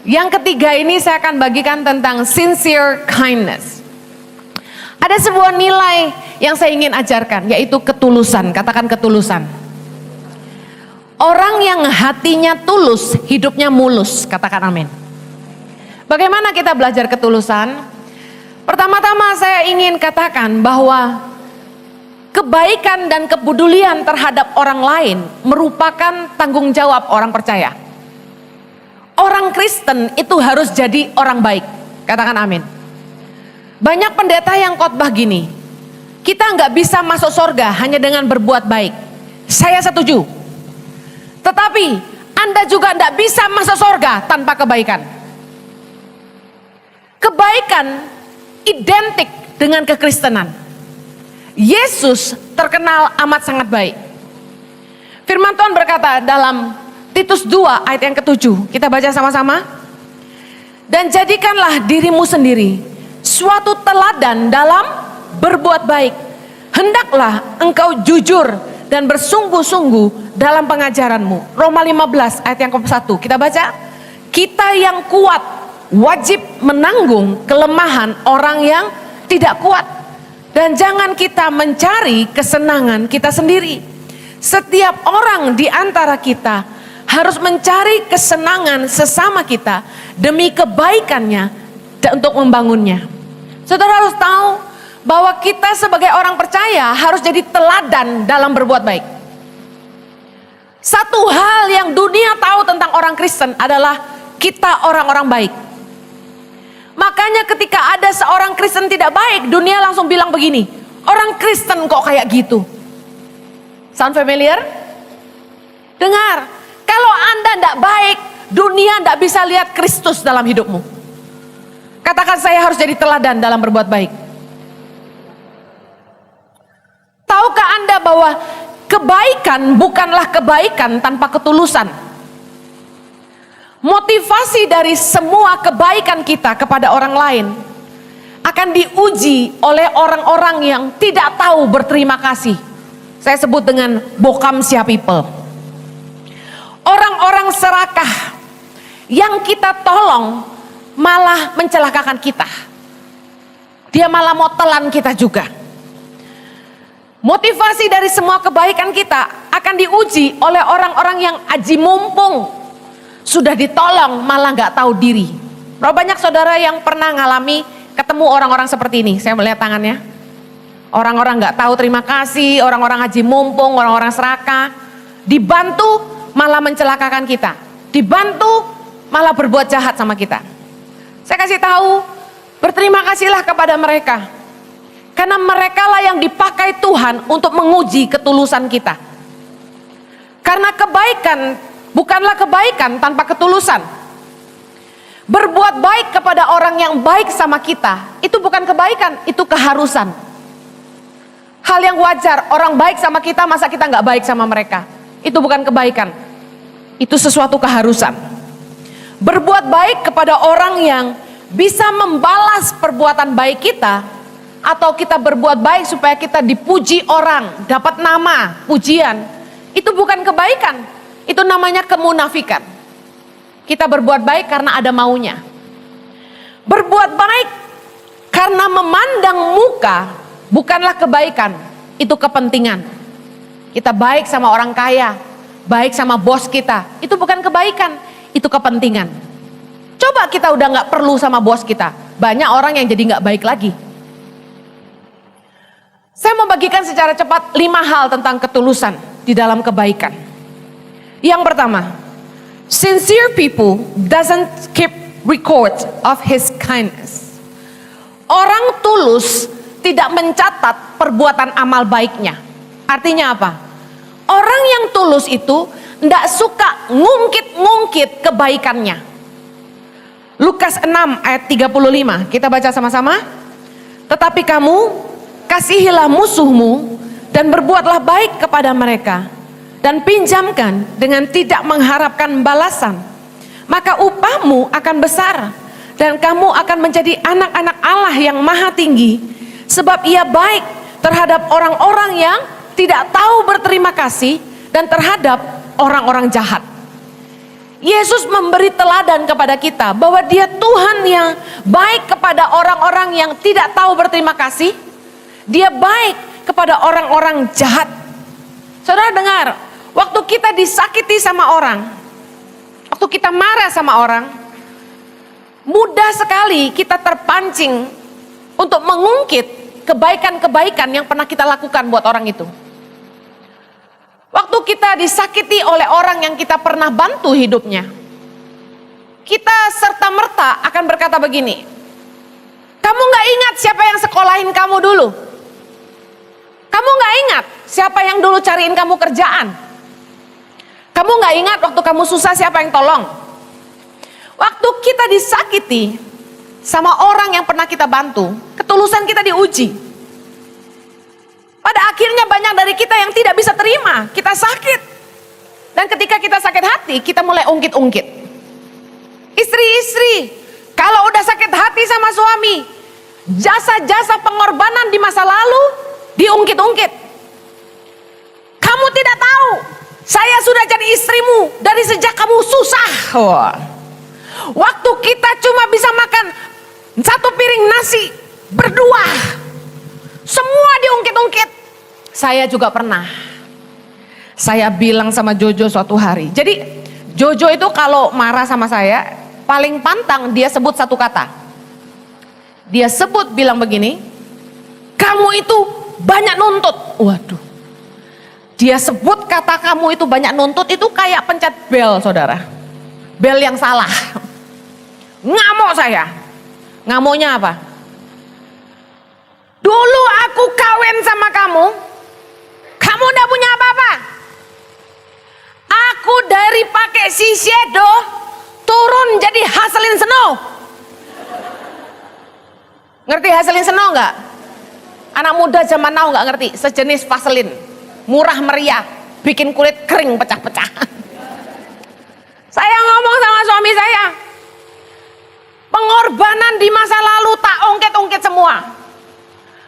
Yang ketiga ini saya akan bagikan tentang sincere kindness. Ada sebuah nilai yang saya ingin ajarkan, yaitu ketulusan. Katakan ketulusan. Orang yang hatinya tulus, hidupnya mulus. Katakan amin. Bagaimana kita belajar ketulusan? Pertama-tama saya ingin katakan bahwa kebaikan dan kepedulian terhadap orang lain merupakan tanggung jawab orang percaya. Orang Kristen itu harus jadi orang baik. Katakan amin. Banyak pendeta yang khotbah gini, kita nggak bisa masuk surga hanya dengan berbuat baik. Saya setuju. Tetapi Anda juga nggak bisa masuk surga tanpa kebaikan. Kebaikan identik dengan kekristenan. Yesus terkenal amat sangat baik. Firman Tuhan berkata dalam Titus 2 ayat yang ke-7. Kita baca sama-sama. Dan jadikanlah dirimu sendiri suatu teladan dalam berbuat baik. Hendaklah engkau jujur dan bersungguh-sungguh dalam pengajaranmu. Roma 15 ayat yang ke-1. Kita baca. Kita yang kuat wajib menanggung kelemahan orang yang tidak kuat. Dan jangan kita mencari kesenangan kita sendiri. Setiap orang di antara kita harus mencari kesenangan sesama kita demi kebaikannya dan untuk membangunnya. Saudara harus tahu bahwa kita sebagai orang percaya harus jadi teladan dalam berbuat baik. Satu hal yang dunia tahu tentang orang Kristen adalah kita orang-orang baik. Makanya ketika ada seorang Kristen tidak baik, dunia langsung bilang begini, orang Kristen kok kayak gitu. Sound familiar? Dengar, kalau Anda tidak baik, dunia tidak bisa lihat Kristus dalam hidupmu. Katakan, saya harus jadi teladan dalam berbuat baik. Tahukah Anda bahwa kebaikan bukanlah kebaikan tanpa ketulusan? Motivasi dari semua kebaikan kita kepada orang lain akan diuji oleh orang-orang yang tidak tahu berterima kasih. Saya sebut dengan bokamsia people. Orang-orang serakah yang kita tolong malah mencelakakan kita. Dia malah mau telan kita juga. Motivasi dari semua kebaikan kita akan diuji oleh orang-orang yang aji mumpung. Sudah ditolong malah nggak tahu diri. Berapa banyak saudara yang pernah ngalami ketemu orang-orang seperti ini? Saya melihat tangannya. Orang-orang nggak tahu terima kasih, orang-orang haji mumpung, orang-orang serakah. Dibantu malah mencelakakan kita. Dibantu malah berbuat jahat sama kita. Saya kasih tahu, berterima kasihlah kepada mereka. Karena mereka lah yang dipakai Tuhan untuk menguji ketulusan kita. Karena kebaikan bukanlah kebaikan tanpa ketulusan. Berbuat baik kepada orang yang baik sama kita, itu bukan kebaikan, itu keharusan. Hal yang wajar, orang baik sama kita, masa kita nggak baik sama mereka? Itu bukan kebaikan, itu sesuatu keharusan. Berbuat baik kepada orang yang bisa membalas perbuatan baik kita, atau kita berbuat baik supaya kita dipuji orang, dapat nama, pujian, itu bukan kebaikan, itu namanya kemunafikan. Kita berbuat baik karena ada maunya. Berbuat baik karena memandang muka bukanlah kebaikan, itu kepentingan. Kita baik sama orang kaya, baik sama bos kita, itu bukan kebaikan, itu kepentingan. Coba kita udah gak perlu sama bos kita, banyak orang yang jadi gak baik lagi. Saya mau bagikan secara cepat 5 hal tentang ketulusan di dalam kebaikan. Yang pertama, sincere people doesn't keep record of his kindness. Orang tulus tidak mencatat perbuatan amal baiknya. Artinya apa? Orang yang tulus itu tidak suka ngungkit-ngungkit kebaikannya. Lukas 6 ayat 35, kita baca sama-sama. Tetapi kamu kasihilah musuhmu dan berbuatlah baik kepada mereka, dan pinjamkan dengan tidak mengharapkan balasan. Maka upahmu akan besar, dan kamu akan menjadi anak-anak Allah yang maha tinggi, sebab ia baik terhadap orang-orang yang tidak tahu berterima kasih dan terhadap orang-orang jahat. Yesus memberi teladan kepada kita bahwa Dia Tuhan yang baik kepada orang-orang yang tidak tahu berterima kasih. Dia baik kepada orang-orang jahat. Saudara dengar, waktu kita disakiti sama orang, waktu kita marah sama orang, mudah sekali kita terpancing untuk mengungkit kebaikan-kebaikan yang pernah kita lakukan buat orang itu. Waktu kita disakiti oleh orang yang kita pernah bantu hidupnya, kita serta-merta akan berkata begini, kamu gak ingat siapa yang sekolahin kamu dulu? Kamu gak ingat siapa yang dulu cariin kamu kerjaan? Kamu gak ingat waktu kamu susah siapa yang tolong? Waktu kita disakiti sama orang yang pernah kita bantu, ketulusan kita diuji. Pada akhirnya banyak dari kita yang tidak bisa terima, kita sakit. Dan ketika kita sakit hati, kita mulai ungkit-ungkit. Istri-istri, kalau udah sakit hati sama suami, jasa-jasa pengorbanan di masa lalu diungkit-ungkit. Kamu tidak tahu, saya sudah jadi istrimu dari sejak kamu susah. Waktu kita cuma bisa makan satu piring nasi berdua, semua diungkit-ungkit. Saya juga pernah. Saya bilang sama Jojo suatu hari. Jadi Jojo itu kalau marah sama saya, paling pantang dia sebut satu kata. Dia sebut bilang begini, kamu itu banyak nuntut. Waduh. Dia sebut kata kamu itu banyak nuntut itu kayak pencet bel, saudara. Bel yang salah. Ngamuk saya. Ngamuknya apa? Dulu aku kawin sama kamu, kamu udah punya apa-apa. Aku dari pakai Shiseido turun jadi Haselin Snow. Ngerti Haselin Snow nggak? Anak muda zaman now nggak ngerti. Sejenis Vaseline, murah meriah, bikin kulit kering pecah-pecah. Saya ngomong sama suami saya, pengorbanan di masa lalu tak ungkit-ungkit semua.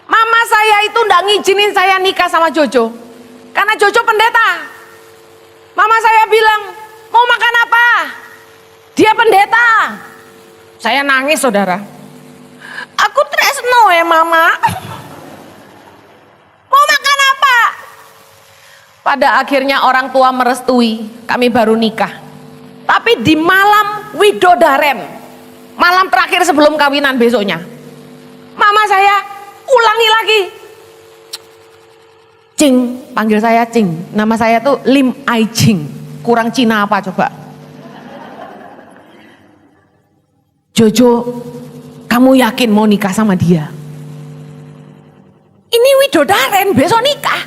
Mama saya itu nggak ngizinin saya nikah sama Jojo, karena Jojo pendeta. Mama saya bilang, mau makan apa? Dia pendeta. Saya nangis, saudara. Aku tresno ya mama. Mau makan apa? Pada akhirnya orang tua merestui, kami baru nikah. Tapi di malam widodaren, malam terakhir sebelum kawinan besoknya, mama saya ulangi lagi. Cing, panggil saya Cing. Nama saya tuh Lim Ai Ching. Kurang Cina apa coba? Jojo, kamu yakin mau nikah sama dia? Ini widodaren, besok nikah.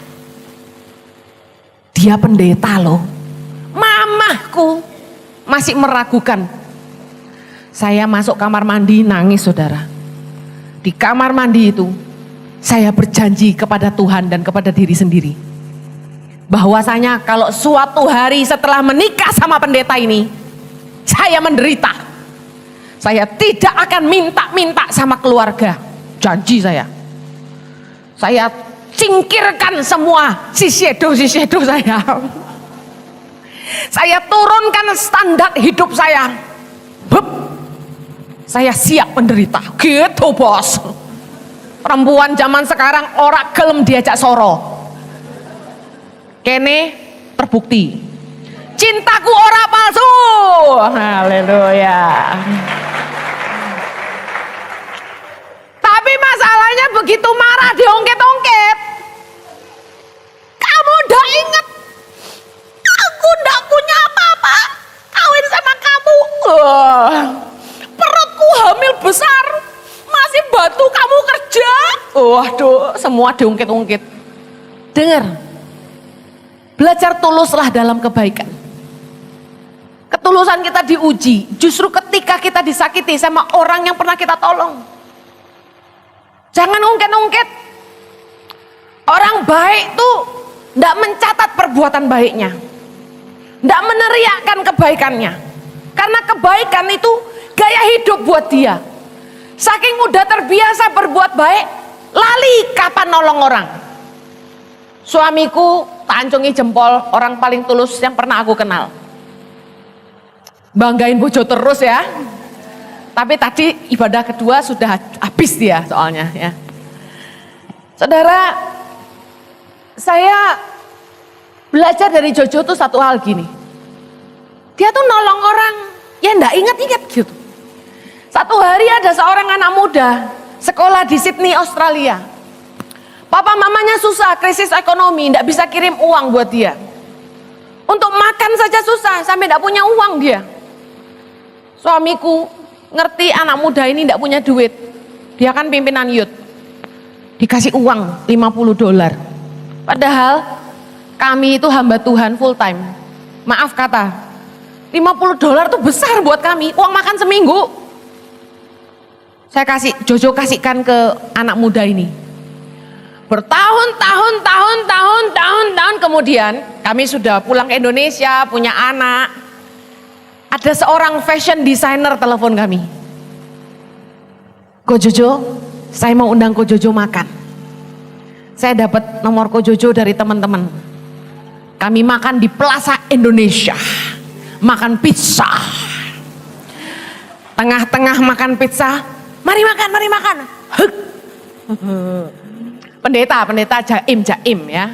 Dia pendeta loh. Mamahku masih meragukan. Saya masuk kamar mandi nangis, saudara. Di kamar mandi itu saya berjanji kepada Tuhan dan kepada diri sendiri, bahwasanya kalau suatu hari setelah menikah sama pendeta ini saya menderita, saya tidak akan minta-minta sama keluarga. Janji saya singkirkan semua Shiseido saya. Saya turunkan standar hidup saya. Saya siap menderita, gitu bos. Perempuan zaman sekarang ora gelem diajak soro. Kene terbukti. Cintaku ora palsu. Haleluya. Tapi masalahnya begitu marah diongket-ongket. Kamu udah inget, aku ndak punya apa-apa. Kawin sama kamu. Perutku hamil besar. Masih bantu kamu kerja. Waduh, semua diungkit-ungkit. Dengar, belajar tuluslah dalam kebaikan. Ketulusan kita diuji justru ketika kita disakiti sama orang yang pernah kita tolong. Jangan ungkit-ungkit. Orang baik tuh tidak mencatat perbuatan baiknya, tidak meneriakkan kebaikannya, karena kebaikan itu gaya hidup buat dia. Saking udah terbiasa berbuat baik, lali kapan nolong orang. Suamiku tak ancungi jempol, orang paling tulus yang pernah aku kenal. Banggain bojo terus ya. Tapi tadi ibadah kedua sudah habis dia soalnya ya. Saudara, saya belajar dari Jojo tuh satu hal gini. Dia tuh nolong orang yang enggak ingat-ingat gitu. Satu hari ada seorang anak muda sekolah di Sydney, Australia. Papa mamanya susah, krisis ekonomi, enggak bisa kirim uang buat dia. Untuk makan saja susah, sampai enggak punya uang dia. Suamiku ngerti anak muda ini enggak punya duit. Dia kan pimpinan youth. Dikasih uang $50. Padahal kami itu hamba Tuhan full time. Maaf kata, $50 itu besar buat kami, uang makan seminggu. Saya Jojo kasihkan ke anak muda ini. Bertahun-tahun kemudian kami sudah pulang ke Indonesia, punya anak. Ada seorang fashion designer telepon kami. Ko Jojo, saya mau undang Ko Jojo makan. Saya dapat nomor Ko Jojo dari teman-teman. Kami makan di Plaza Indonesia. Makan pizza. Tengah-tengah makan pizza, mari makan. Huk. Pendeta jaim ya.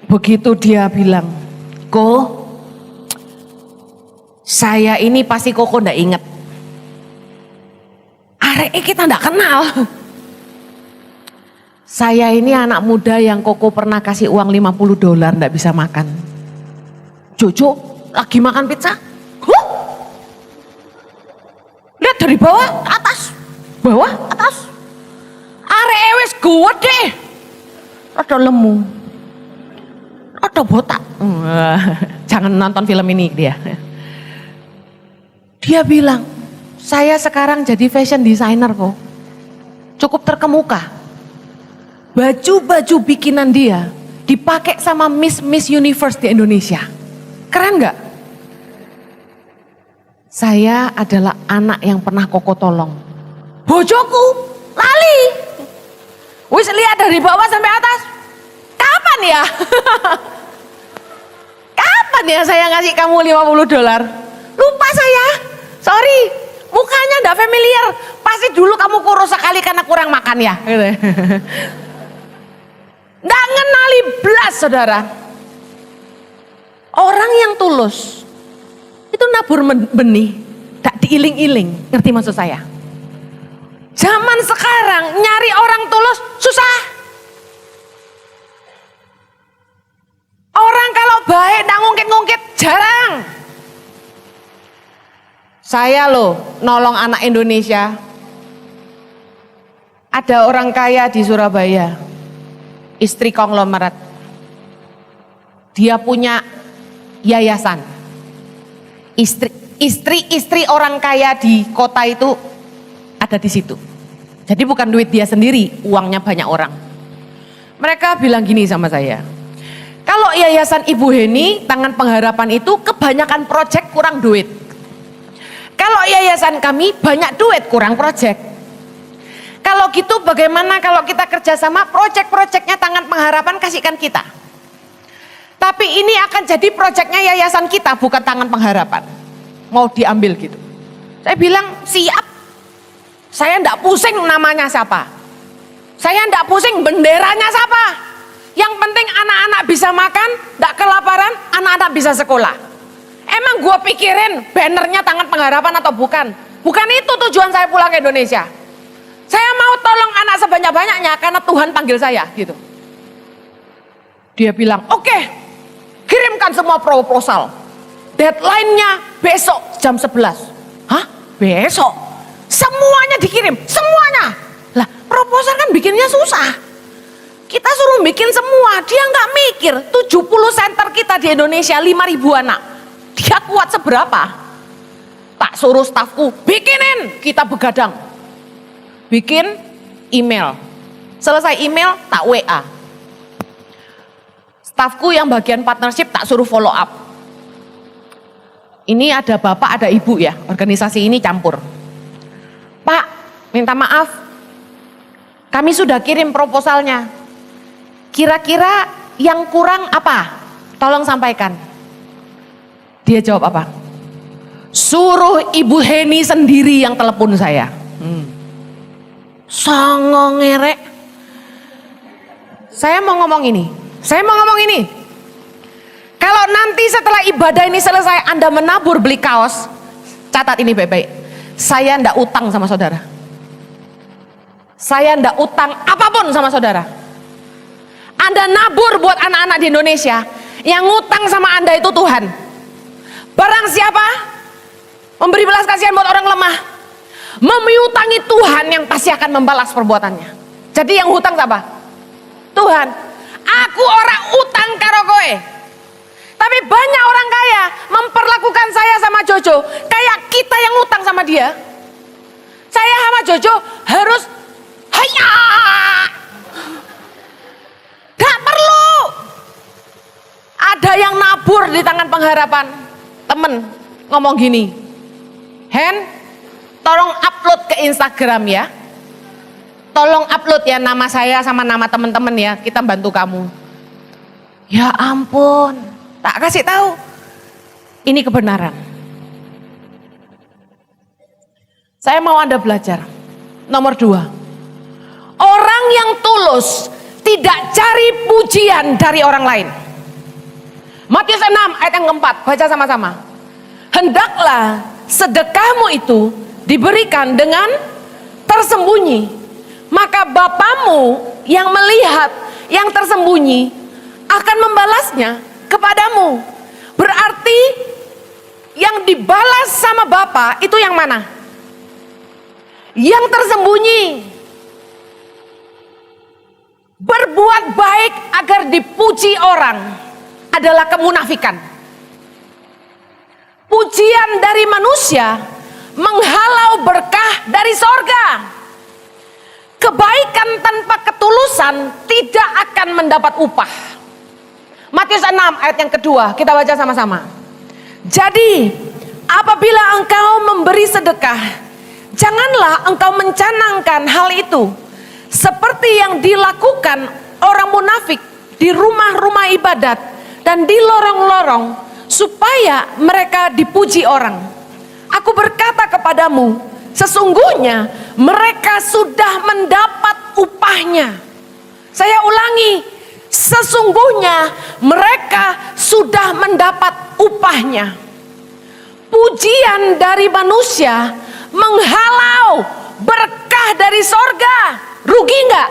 Begitu dia bilang, Ko, saya ini pasti Koko ndak inget. Arek kita ndak kenal. Saya ini anak muda yang Koko pernah kasih uang $50 ndak bisa makan. Jojo lagi makan pizza. Huh? Lihat dari bawah ke atas. Bawah atas. Arek wis gede. Rada lemu. Rada botak. Jangan nonton film ini dia. Dia bilang, saya sekarang jadi fashion designer kok. Cukup terkemuka. Baju-baju bikinan dia dipakai sama Miss Universe di Indonesia. Keren gak? Saya adalah anak yang pernah Koko tolong. Bojoku lali. Wis lihat dari bawah sampai atas. Kapan ya? Kapan ya saya ngasih kamu $50? Lupa saya. Sorry, mukanya ndak familiar. Pasti dulu kamu kurus sekali karena kurang makan ya. Ndak ngenali belas, saudara. Orang yang tulus itu nabur benih, tak diiling-iling. Ngerti maksud saya? Zaman sekarang nyari orang tulus susah. Orang kalau baik ndak ngungkit-ngungkit jarang. Saya loh nolong anak Indonesia. Ada orang kaya di Surabaya, istri konglomerat. Dia punya yayasan. Istri orang kaya di kota itu ada di situ. Jadi bukan duit dia sendiri, uangnya banyak orang. Mereka bilang gini sama saya. Kalau yayasan Ibu Heni, Tangan Pengharapan itu kebanyakan proyek kurang duit. Kalau yayasan kami banyak duit kurang proyek. Kalau gitu bagaimana kalau kita kerjasama proyek-proyeknya Tangan Pengharapan kasihkan kita. Tapi ini akan jadi proyeknya yayasan kita bukan Tangan Pengharapan. Mau diambil gitu. Saya bilang siap. Saya enggak pusing namanya siapa. Saya enggak pusing benderanya siapa. Yang penting anak-anak bisa makan, enggak kelaparan, anak-anak bisa sekolah. Emang gue pikirin bannernya Tangan Pengharapan atau bukan? Bukan itu tujuan saya pulang ke Indonesia. Saya mau tolong anak sebanyak-banyaknya karena Tuhan panggil saya gitu. Dia bilang, oke, kirimkan semua proposal. Deadline-nya besok jam 11. Hah? Besok? Semuanya dikirim, semuanya. Lah, proposal kan bikinnya susah. Kita suruh bikin semua, dia nggak mikir. 70 center kita di Indonesia, 5.000 anak. Dia kuat seberapa? Tak suruh stafku, bikinin, kita begadang. Bikin email. Selesai email, tak WA. Stafku yang bagian partnership tak suruh follow up. Ini ada bapak, ada ibu ya, organisasi ini campur. Pak, minta maaf, kami sudah kirim proposalnya. Kira-kira yang kurang apa? Tolong sampaikan. Dia jawab apa? Suruh Ibu Heni sendiri yang telepon saya. Songo ngerek. Saya mau ngomong ini. Kalau nanti setelah ibadah ini selesai Anda menabur beli kaos, catat ini baik-baik. Saya ndak utang sama saudara. Saya ndak utang apapun sama saudara. Anda nabur buat anak-anak di Indonesia, yang ngutang sama Anda itu Tuhan. Barang siapa memberi belas kasihan buat orang lemah, memiutangi Tuhan yang pasti akan membalas perbuatannya. Jadi yang hutang siapa? Tuhan. Aku orang utang karo kowe. Tapi banyak orang kaya memperlakukan saya sama Jojo kayak kita yang utang sama dia. Saya sama Jojo harus haya. Gak perlu. Ada yang nabur di tangan pengharapan. Temen ngomong gini, Hen, tolong upload ke Instagram ya. Tolong upload ya nama saya sama nama teman-teman ya. Kita bantu kamu. Ya ampun. Tak kasih tahu. Ini kebenaran. Saya mau Anda belajar. Nomor 2. Orang yang tulus tidak cari pujian dari orang lain. Matius 6 ayat yang keempat. Baca sama-sama. Hendaklah sedekahmu itu diberikan dengan tersembunyi. Maka Bapamu yang melihat yang tersembunyi akan membalasnya kepadamu. Berarti yang dibalas sama Bapa itu yang mana? Yang tersembunyi. Berbuat baik agar dipuji orang adalah kemunafikan. Pujian dari manusia menghalau berkah dari sorga. Kebaikan tanpa ketulusan tidak akan mendapat upah. Matius 6 ayat yang kedua, kita baca sama-sama. Jadi, apabila engkau memberi sedekah, janganlah engkau mencanangkan hal itu seperti yang dilakukan orang munafik di rumah-rumah ibadat dan di lorong-lorong supaya mereka dipuji orang. Aku berkata kepadamu, sesungguhnya mereka sudah mendapat upahnya. Saya ulangi, sesungguhnya mereka sudah mendapat upahnya. Pujian dari manusia menghalau berkah dari sorga. Rugi enggak?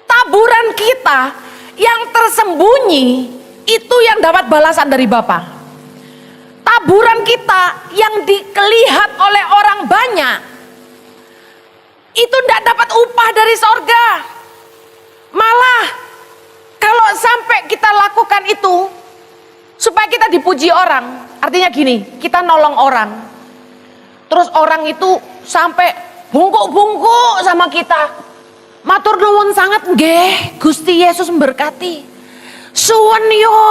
Taburan kita yang tersembunyi itu yang dapat balasan dari Bapa. Taburan kita yang dilihat oleh orang banyak itu tidak dapat upah dari sorga. Malah kalau sampai kita lakukan itu supaya kita dipuji orang, artinya gini, kita nolong orang, terus orang itu sampai bungkuk-bungkuk sama kita, matur nuwun sangat nggih, Gusti Yesus memberkati, suwun yo,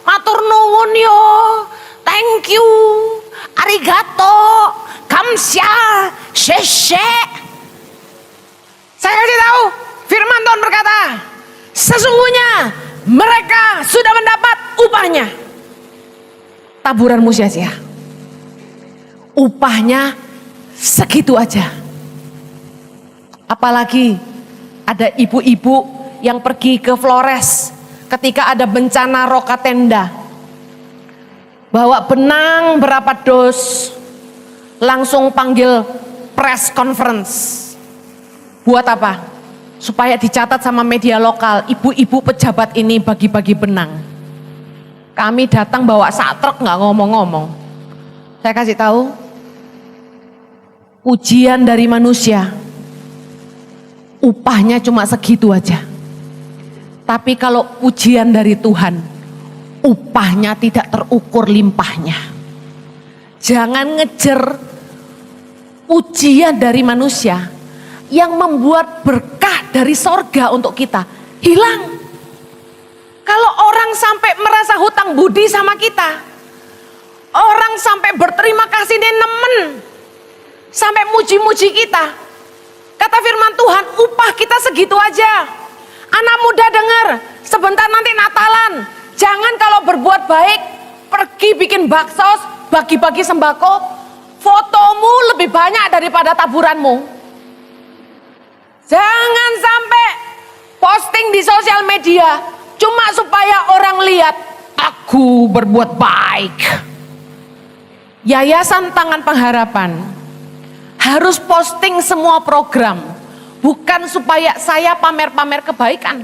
matur nuwun yo, thank you, arigato, kamsya, sheshe. Saya kasih tahu, firman Tuhan berkata, sesungguhnya mereka sudah mendapat upahnya. Taburanmu sia-sia. Upahnya segitu aja. Apalagi ada ibu-ibu yang pergi ke Flores ketika ada bencana roka tenda. Bawa benang berapa dos, langsung panggil press conference. Buat apa? Supaya dicatat sama media lokal, ibu-ibu pejabat ini bagi-bagi benang. Kami datang bawa sak truk nggak ngomong-ngomong. Saya kasih tahu, ujian dari manusia, upahnya cuma segitu aja. Tapi kalau ujian dari Tuhan, upahnya tidak terukur limpahnya. Jangan ngejar ujian dari manusia yang membuat berkah dari sorga untuk kita hilang. Kalau orang sampai merasa hutang budi sama kita, orang sampai berterima kasih nih nemen, sampai muji-muji kita, kata firman Tuhan, upah kita segitu aja. Anak muda dengar, sebentar nanti Natalan, jangan kalau berbuat baik pergi bikin baksos, bagi-bagi sembako, fotomu lebih banyak daripada taburanmu. Jangan sampai posting di sosial media cuma supaya orang lihat aku berbuat baik. Yayasan Tangan Pengharapan harus posting semua program, bukan supaya saya pamer-pamer kebaikan,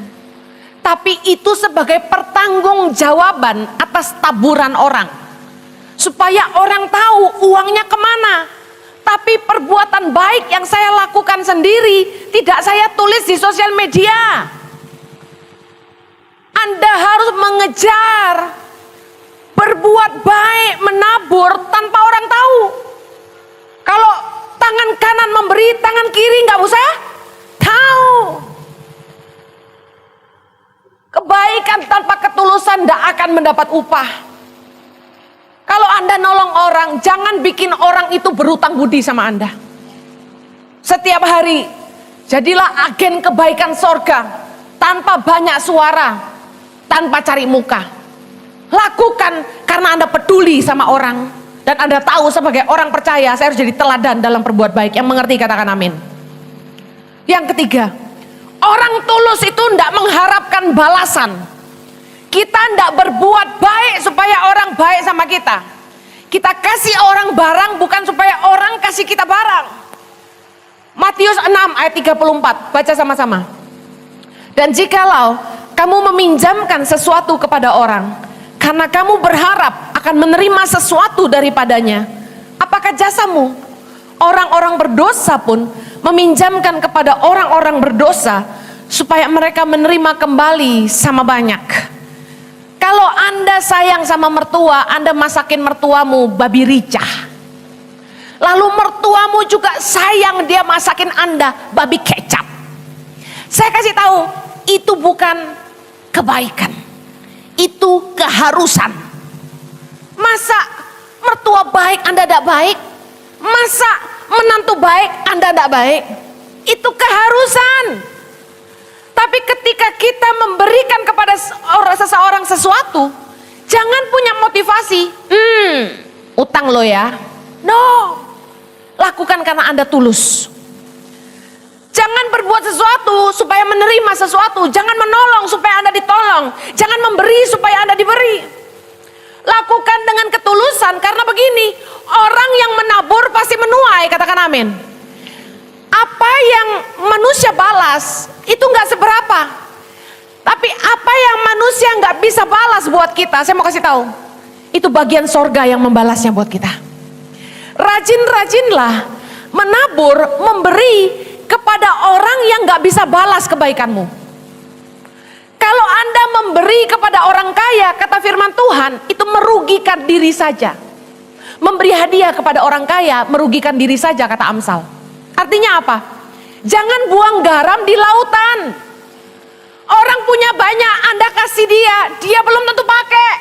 tapi itu sebagai pertanggungjawaban atas taburan orang, supaya orang tahu uangnya kemana. Tapi perbuatan baik yang saya lakukan sendiri tidak saya tulis di sosial media. Anda harus mengejar berbuat baik, menabur tanpa orang tahu. Kalau tangan kanan memberi, tangan kiri nggak usah tahu. Kebaikan tanpa ketulusan tidak akan mendapat upah. Kalau Anda nolong orang, jangan bikin orang itu berutang budi sama Anda. Setiap hari, jadilah agen kebaikan sorga, tanpa banyak suara, tanpa cari muka. Lakukan karena Anda peduli sama orang, dan Anda tahu sebagai orang percaya, saya harus jadi teladan dalam berbuat baik. Yang mengerti katakan amin. Yang ketiga, orang tulus itu tidak mengharapkan balasan. Kita tidak berbuat baik supaya orang baik sama kita. Kita kasih orang barang bukan supaya orang kasih kita barang. Matius 6 ayat 34, baca sama-sama. Dan jikalau kamu meminjamkan sesuatu kepada orang, karena kamu berharap akan menerima sesuatu daripadanya, apakah jasamu? Orang-orang berdosa pun meminjamkan kepada orang-orang berdosa, supaya mereka menerima kembali sama banyak. Kalau Anda sayang sama mertua, Anda masakin mertuamu babi ricah. Lalu mertuamu juga sayang, dia masakin Anda babi kecap. Saya kasih tahu, itu bukan kebaikan, itu keharusan. Masa mertua baik Anda tidak baik? Masa menantu baik Anda tidak baik? Itu keharusan. Tapi ketika kita memberikan kepada seseorang sesuatu, jangan punya motivasi, utang lo ya. No, lakukan karena Anda tulus. Jangan berbuat sesuatu supaya menerima sesuatu. Jangan menolong supaya Anda ditolong. Jangan memberi supaya Anda diberi. Lakukan dengan ketulusan, karena begini, orang yang menabur pasti menuai, katakan amin. Apa yang manusia balas itu nggak seberapa, tapi apa yang manusia nggak bisa balas buat kita, saya mau kasih tahu, itu bagian sorga yang membalasnya buat kita. Rajin-rajinlah menabur, memberi kepada orang yang nggak bisa balas kebaikanmu. Kalau Anda memberi kepada orang kaya, kata firman Tuhan, itu merugikan diri saja. Memberi hadiah kepada orang kaya merugikan diri saja, kata Amsal. Artinya apa? Jangan buang garam di lautan. Orang punya banyak, Anda kasih dia belum tentu pakai.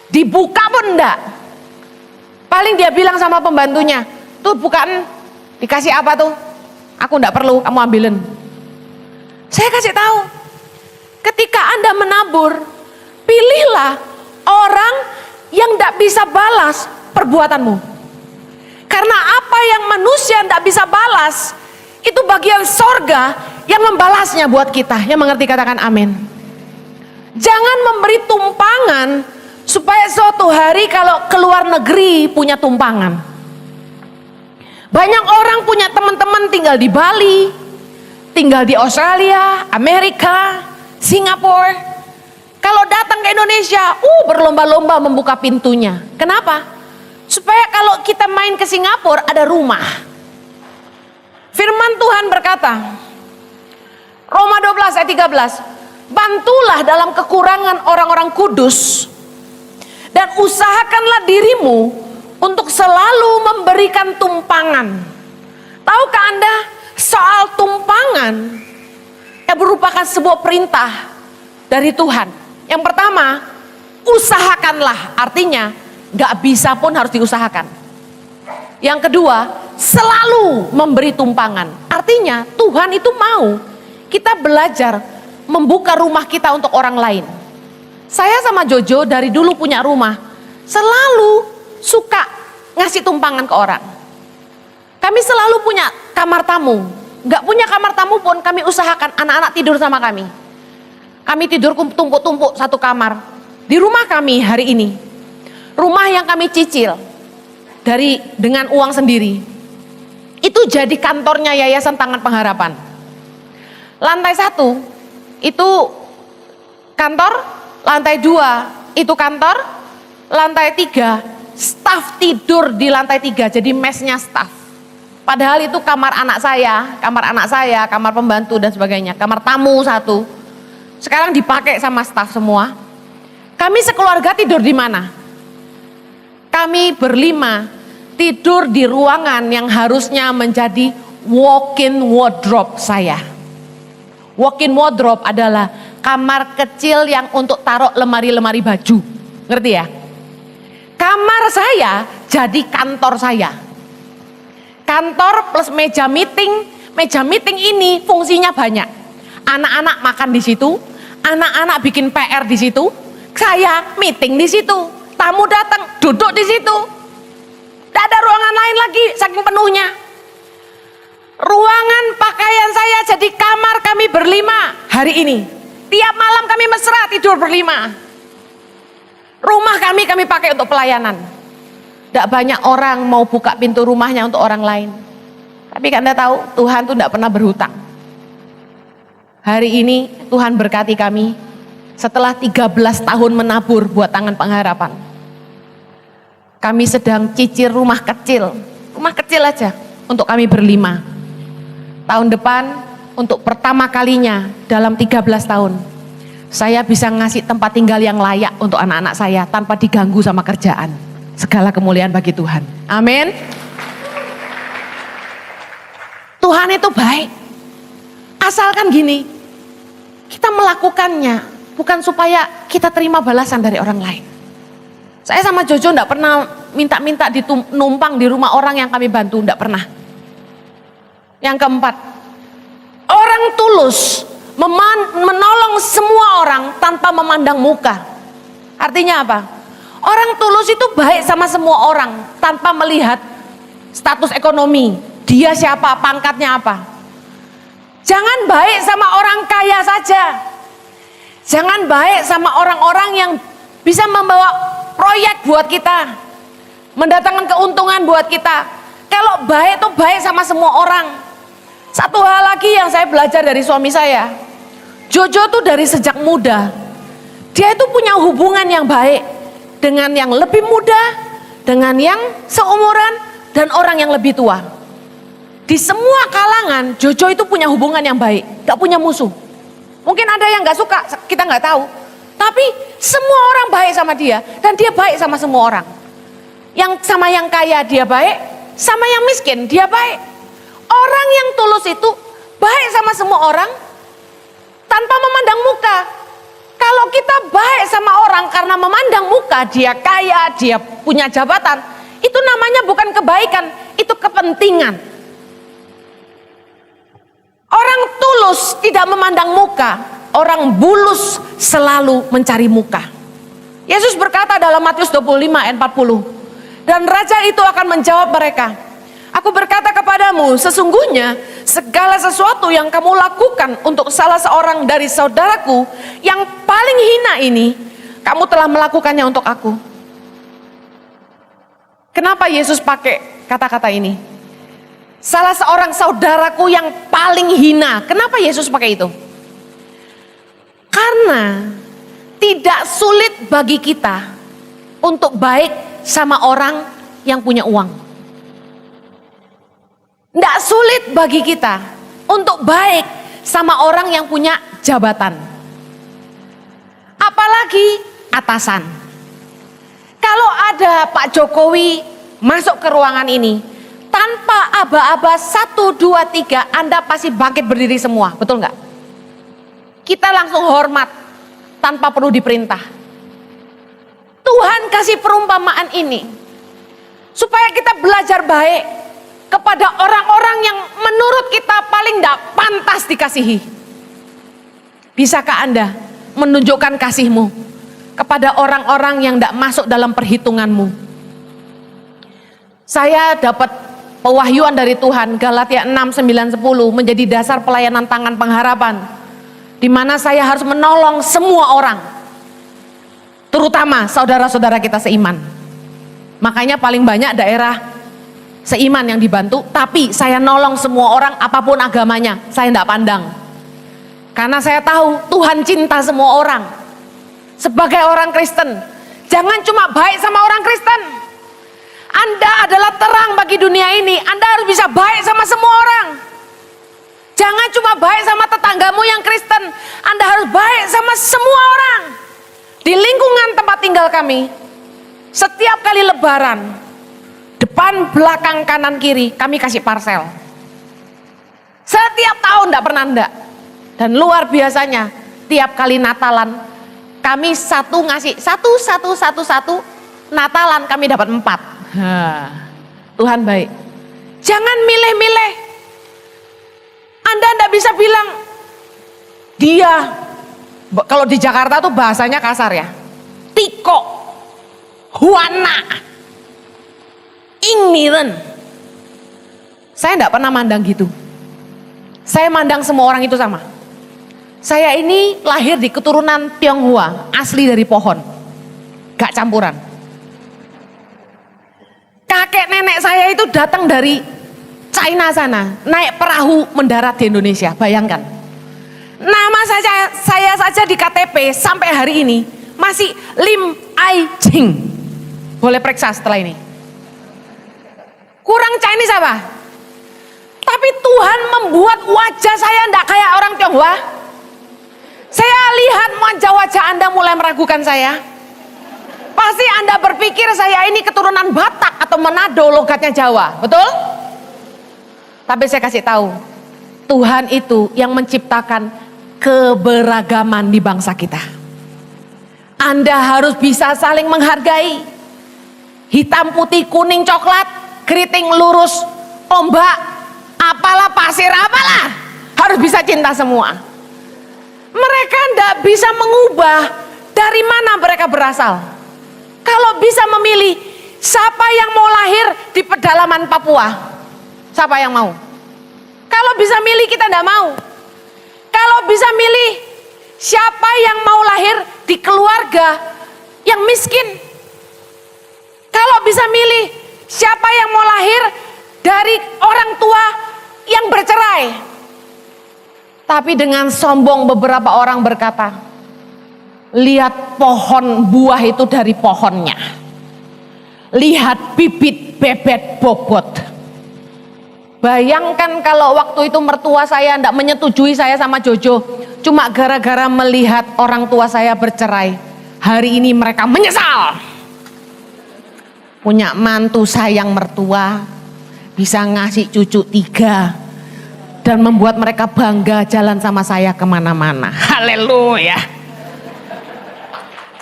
Dibuka pun enggak. Paling dia bilang sama pembantunya, tuh bukaan, dikasih apa tuh? Aku enggak perlu, kamu ambilin. Saya kasih tahu, ketika Anda menabur, pilihlah orang yang enggak bisa balas perbuatanmu. Karena apa yang manusia tidak bisa balas, itu bagian sorga yang membalasnya buat kita. Yang mengerti katakan amin. Jangan memberi tumpangan supaya suatu hari kalau keluar negeri punya tumpangan. Banyak orang punya teman-teman tinggal di Bali, tinggal di Australia, Amerika, Singapura. Kalau datang ke Indonesia, berlomba-lomba membuka pintunya. Kenapa? Supaya kalau kita main ke Singapura ada rumah. Firman Tuhan berkata, Roma 12 ayat 13, bantulah dalam kekurangan orang-orang kudus, dan usahakanlah dirimu untuk selalu memberikan tumpangan. Tahukah Anda, soal tumpangan yang merupakan sebuah perintah dari Tuhan. Yang pertama, usahakanlah, artinya gak bisa pun harus diusahakan. Yang kedua, selalu memberi tumpangan. Artinya Tuhan itu mau kita belajar membuka rumah kita untuk orang lain. Saya sama Jojo dari dulu punya rumah, selalu suka ngasih tumpangan ke orang. Kami selalu punya kamar tamu. Nggak punya kamar tamu pun kami usahakan anak-anak tidur sama kami. Kami tidur tumpuk-tumpuk satu kamar. Di rumah kami hari ini, rumah yang kami cicil dengan uang sendiri, itu jadi kantornya Yayasan Tangan Pengharapan. Lantai 1 itu kantor, lantai 2 itu kantor, lantai 3 staf tidur di lantai 3, jadi mesnya staf. Padahal itu kamar anak saya, kamar pembantu dan sebagainya, kamar tamu 1. Sekarang dipakai sama staf semua. Kami sekeluarga tidur di mana? Kami berlima tidur di ruangan yang harusnya menjadi walk-in wardrobe saya. Walk-in wardrobe adalah kamar kecil yang untuk taruh lemari-lemari baju. Ngerti ya? Kamar saya jadi kantor saya. Kantor plus meja meeting. Meja meeting ini fungsinya banyak. Anak-anak makan di situ, anak-anak bikin PR di situ, saya meeting di situ. Tamu datang, duduk di situ. Tidak ada ruangan lain lagi, saking penuhnya. Ruangan pakaian saya jadi kamar kami berlima hari ini. Tiap malam kami mesra tidur berlima. Rumah kami pakai untuk pelayanan. Tidak banyak orang mau buka pintu rumahnya untuk orang lain. Tapi Anda tahu Tuhan tuh tidak pernah berhutang. Hari ini Tuhan berkati kami setelah 13 tahun menabur buat Tangan Pengharapan. Kami sedang cicil rumah kecil aja untuk kami berlima. Tahun depan untuk pertama kalinya dalam 13 tahun saya bisa ngasih tempat tinggal yang layak untuk anak-anak saya tanpa diganggu sama kerjaan. Segala kemuliaan bagi Tuhan. Amin. Tuhan itu baik. Asalkan gini, kita melakukannya bukan supaya kita terima balasan dari orang lain. Saya sama Jojo enggak pernah minta-minta numpang di rumah orang yang kami bantu, enggak pernah. Yang keempat, orang tulus menolong semua orang tanpa memandang muka. Artinya apa? Orang tulus itu baik sama semua orang tanpa melihat status ekonomi, dia siapa, pangkatnya apa. Jangan baik sama orang kaya saja. Jangan baik sama orang-orang yang bisa membawa proyek buat kita, mendatangkan keuntungan buat kita. Kalau baik itu baik sama semua orang. Satu hal lagi yang saya belajar dari suami saya, Jojo tuh dari sejak muda, dia itu punya hubungan yang baik dengan yang lebih muda, dengan yang seumuran, dan orang yang lebih tua. Di semua kalangan, Jojo itu punya hubungan yang baik, gak punya musuh. Mungkin ada yang gak suka, kita gak tahu. Tapi semua orang baik sama dia, dan dia baik sama semua orang. Yang sama yang kaya dia baik, sama yang miskin dia baik. Orang yang tulus itu baik sama semua orang tanpa memandang muka. Kalau kita baik sama orang karena memandang muka, dia kaya, dia punya jabatan, itu namanya bukan kebaikan, itu kepentingan. Orang tulus tidak memandang muka, orang bulus selalu mencari muka. Yesus berkata dalam Matius 25 ayat 40, dan raja itu akan menjawab mereka, aku berkata kepadamu, sesungguhnya segala sesuatu yang kamu lakukan untuk salah seorang dari saudaraku yang paling hina ini, kamu telah melakukannya untuk aku. Kenapa Yesus pakai kata-kata ini? Salah seorang saudaraku yang paling hina. Kenapa Yesus pakai itu? Karena tidak sulit bagi kita untuk baik sama orang yang punya uang. Tidak sulit bagi kita untuk baik sama orang yang punya jabatan. Apalagi atasan. Kalau ada Pak Jokowi masuk ke ruangan ini, tanpa aba-aba 1, 2, 3, Anda pasti bangkit berdiri semua, betul nggak? Kita langsung hormat tanpa perlu diperintah. Tuhan kasih perumpamaan ini supaya kita belajar baik kepada orang-orang yang menurut kita paling tidak pantas dikasihi. Bisakah Anda menunjukkan kasihmu kepada orang-orang yang tidak masuk dalam perhitunganmu? Saya dapat pewahyuan dari Tuhan, Galatia 6, 9, 10 menjadi dasar pelayanan tangan pengharapan, di mana saya harus menolong semua orang, terutama saudara-saudara kita seiman. Makanya paling banyak daerah seiman yang dibantu, tapi saya nolong semua orang apapun agamanya, saya tidak pandang. Karena saya tahu Tuhan cinta semua orang. Sebagai orang Kristen, jangan cuma baik sama orang Kristen. Anda adalah terang bagi dunia ini, Anda harus bisa baik sama semua orang. Jangan cuma baik sama tetanggamu yang Kristen, Anda harus baik sama semua orang. Di lingkungan tempat tinggal kami, setiap kali lebaran, depan, belakang, kanan, kiri, kami kasih parsel. Setiap tahun tidak pernah enggak. Dan luar biasanya, tiap kali Natalan, kami ngasih satu, Natalan kami dapat 4. Tuhan baik. Jangan milih-milih. Anda tidak bisa bilang, dia, kalau di Jakarta tuh bahasanya kasar ya, tiko, huana, ingmiren. Saya tidak pernah mandang gitu. Saya mandang semua orang itu sama. Saya ini lahir di keturunan Tionghoa, asli dari pohon, gak campuran. Kakek nenek saya itu datang dari China sana, naik perahu mendarat di Indonesia, bayangkan. Nama saya saja di KTP sampai hari ini masih Lim Ai Ching. Boleh periksa setelah ini. Kurang Chinese apa? Tapi Tuhan membuat wajah saya tidak kayak orang Tionghoa. Saya lihat wajah-wajah Anda mulai meragukan saya. Pasti Anda berpikir saya ini keturunan Batak atau Manado, logatnya Jawa, betul? Tapi saya kasih tahu, Tuhan itu yang menciptakan keberagaman di bangsa kita. Anda harus bisa saling menghargai. Hitam, putih, kuning, coklat, keriting, lurus, ombak, apalah, pasir, apalah. Harus bisa cinta semua. Mereka tidak bisa mengubah dari mana mereka berasal. Kalau bisa memilih, siapa yang mau lahir di pedalaman Papua? Siapa yang mau? Kalau bisa milih, kita tidak mau. Kalau bisa milih, siapa yang mau lahir di keluarga yang miskin? Kalau bisa milih, siapa yang mau lahir dari orang tua yang bercerai? Tapi dengan sombong beberapa orang berkata, lihat pohon buah itu dari pohonnya. Lihat bibit bebek bobot. Bayangkan kalau waktu itu mertua saya tidak menyetujui saya sama Jojo, cuma gara-gara melihat orang tua saya bercerai. Hari ini mereka menyesal. Punya mantu sayang mertua, bisa ngasih cucu 3, dan membuat mereka bangga jalan sama saya kemana-mana. Haleluya.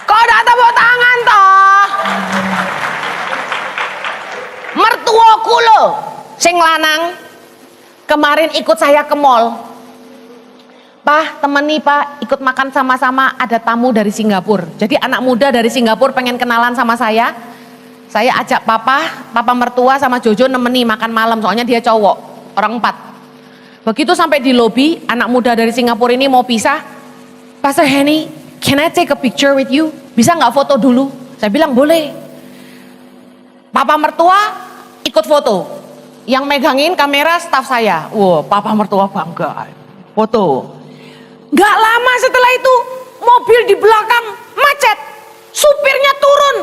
Kok udah tepuk tangan toh? Mertuaku lo, sing lanang, kemarin ikut saya ke mall. Pak, temani Pak, ikut makan sama-sama, ada tamu dari Singapura. Jadi anak muda dari Singapura pengen kenalan sama saya. Saya ajak papa mertua sama Jojo nemeni makan malam, soalnya dia cowok, orang 4. Begitu sampai di lobi, anak muda dari Singapura ini mau pisah. Pastor Henny, can I take a picture with you? Bisa nggak foto dulu? Saya bilang boleh. Papa mertua ikut foto. Yang megangin kamera staf saya. Wow, papa mertua bangga. Foto. Nggak lama setelah itu, mobil di belakang macet. Supirnya turun.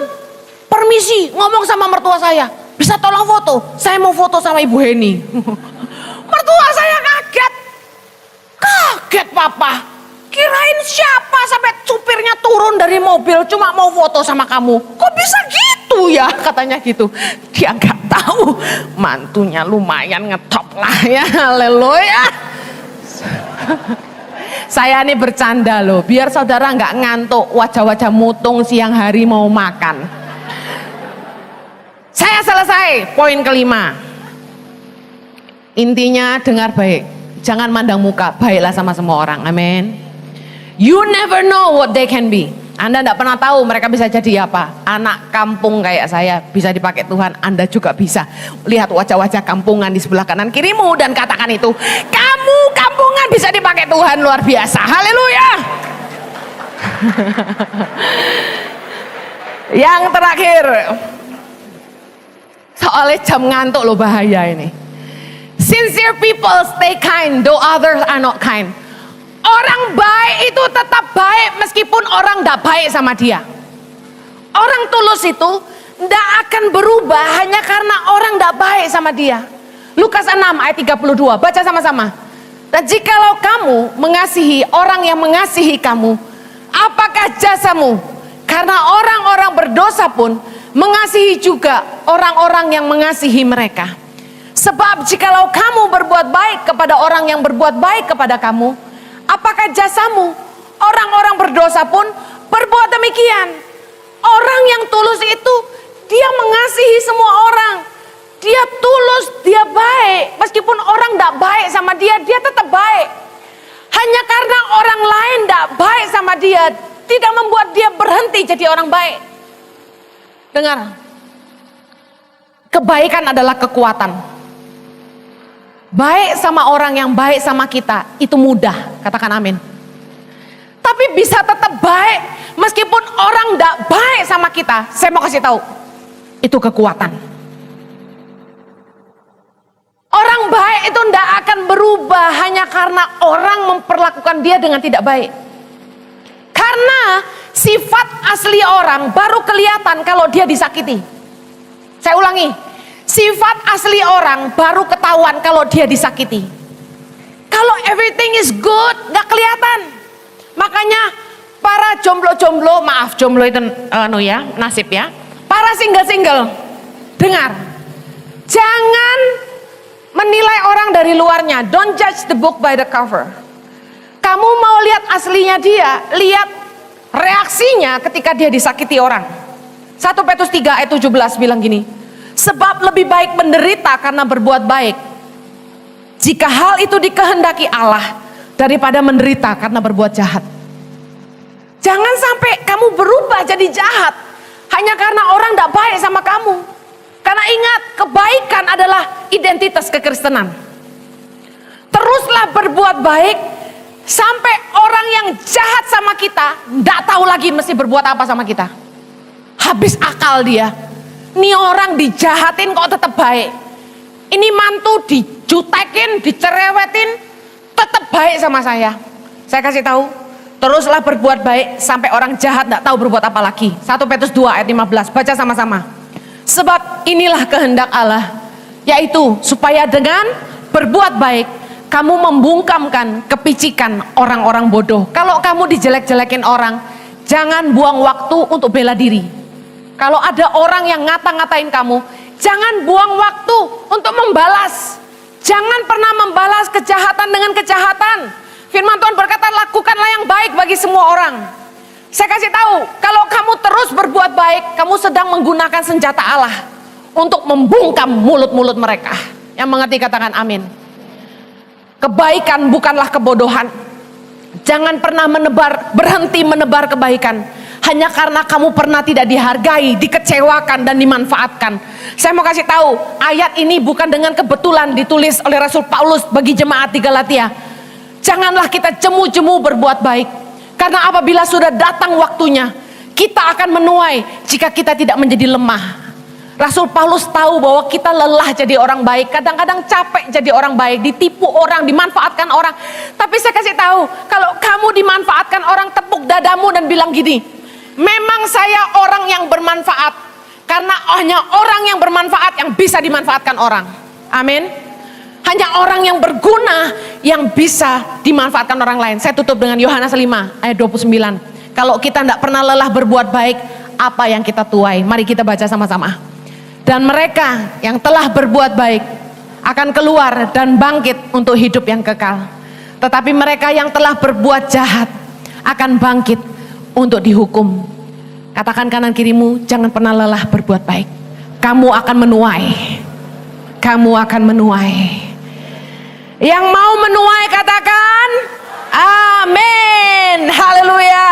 Permisi, ngomong sama mertua saya. Bisa tolong foto? Saya mau foto sama Ibu Henny. Mertua saya kaget. Kaget papa. Kirain siapa sampai supirnya turun dari mobil cuma mau foto sama kamu. Kok bisa gitu ya, katanya gitu. Dia nggak tahu mantunya lumayan ngetop lah ya. Haleluya. Saya ini bercanda loh, biar saudara nggak ngantuk wajah-wajah mutung siang hari mau makan. Saya selesai, poin kelima. Intinya dengar baik, jangan mandang muka, baiklah sama semua orang, amin. You never know what they can be. Anda tidak pernah tahu mereka bisa jadi apa. Anak kampung kayak saya bisa dipakai Tuhan, Anda juga bisa. Lihat wajah-wajah kampungan di sebelah kanan kirimu dan katakan itu, kamu kampungan bisa dipakai Tuhan, luar biasa. Haleluya. Yang terakhir, soalnya jam ngantuk loh, bahaya ini. Sincere people stay kind though others are not kind. Orang baik itu tetap baik meskipun orang tidak baik sama dia. Orang tulus itu tidak akan berubah hanya karena orang tidak baik sama dia. Lukas 6 ayat 32, baca sama-sama. Dan jikalau kamu mengasihi orang yang mengasihi kamu, apakah jasamu? Karena orang-orang berdosa pun mengasihi juga orang-orang yang mengasihi mereka. Sebab jikalau kamu berbuat baik kepada orang yang berbuat baik kepada kamu, apakah jasamu? Orang-orang berdosa pun berbuat demikian. Orang yang tulus itu dia mengasihi semua orang. Dia tulus, dia baik. Meskipun orang tidak baik sama dia, dia tetap baik. Hanya karena orang lain tidak baik sama dia, tidak membuat dia berhenti jadi orang baik. Dengar, kebaikan adalah kekuatan. Baik sama orang yang baik sama kita itu mudah, katakan amin. Tapi bisa tetap baik meskipun orang tidak baik sama kita. Saya mau kasih tahu, itu kekuatan. Orang baik itu tidak akan berubah hanya karena orang memperlakukan dia dengan tidak baik. Karena sifat asli orang baru kelihatan kalau dia disakiti. Saya ulangi, sifat asli orang baru ketahuan kalau dia disakiti. Kalau everything is good, gak kelihatan. Makanya para jomblo-jomblo, maaf jomblo itu nasib ya. Para single-single, dengar. Jangan menilai orang dari luarnya. Don't judge the book by the cover. Kamu mau lihat aslinya dia, lihat reaksinya ketika dia disakiti orang. 1 Petrus 3 ayat 17 bilang gini. Sebab lebih baik menderita karena berbuat baik, jika hal itu dikehendaki Allah, daripada menderita karena berbuat jahat. Jangan sampai kamu berubah jadi jahat hanya karena orang tidak baik sama kamu. Karena ingat, kebaikan adalah identitas kekristenan. Teruslah berbuat baik sampai orang yang jahat sama kita tidak tahu lagi mesti berbuat apa sama kita. Habis akal dia. Ini orang dijahatin kok tetap baik. Ini mantu dijutekin, dicerewetin, tetap baik sama saya. Saya kasih tahu, teruslah berbuat baik sampai orang jahat tidak tahu berbuat apa lagi. 1 Petrus 2 ayat 15, baca sama-sama. Sebab inilah kehendak Allah, yaitu supaya dengan berbuat baik kamu membungkamkan kepicikan orang-orang bodoh. Kalau kamu dijelek-jelekin orang, jangan buang waktu untuk bela diri. Kalau ada orang yang ngata-ngatain kamu, jangan buang waktu untuk membalas. Jangan pernah membalas kejahatan dengan kejahatan. Firman Tuhan berkata, lakukanlah yang baik bagi semua orang. Saya kasih tahu, kalau kamu terus berbuat baik, kamu sedang menggunakan senjata Allah untuk membungkam mulut-mulut mereka. Yang mengerti katakan amin. Kebaikan bukanlah kebodohan. Jangan pernah berhenti menebar kebaikan hanya karena kamu pernah tidak dihargai, dikecewakan dan dimanfaatkan. Saya mau kasih tahu, ayat ini bukan dengan kebetulan ditulis oleh Rasul Paulus bagi jemaat di Galatia. Janganlah kita jemu-jemu berbuat baik, karena apabila sudah datang waktunya, kita akan menuai jika kita tidak menjadi lemah. Rasul Paulus tahu bahwa kita lelah jadi orang baik, kadang-kadang capek jadi orang baik, ditipu orang, dimanfaatkan orang. Tapi saya kasih tahu, kalau kamu dimanfaatkan orang, tepuk dadamu dan bilang gini, memang saya orang yang bermanfaat, karena hanya orang yang bermanfaat yang bisa dimanfaatkan orang. Amin. Hanya orang yang berguna yang bisa dimanfaatkan orang lain. Saya tutup dengan Yohanes 5 ayat 29. Kalau kita tidak pernah lelah berbuat baik, apa yang kita tuai? Mari kita baca sama-sama. Dan mereka yang telah berbuat baik akan keluar dan bangkit untuk hidup yang kekal. Tetapi mereka yang telah berbuat jahat akan bangkit untuk dihukum. Katakan kanan kirimu, jangan pernah lelah berbuat baik. Kamu akan menuai. Kamu akan menuai. Yang mau menuai katakan amin. Haleluya.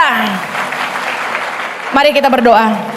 Mari kita berdoa.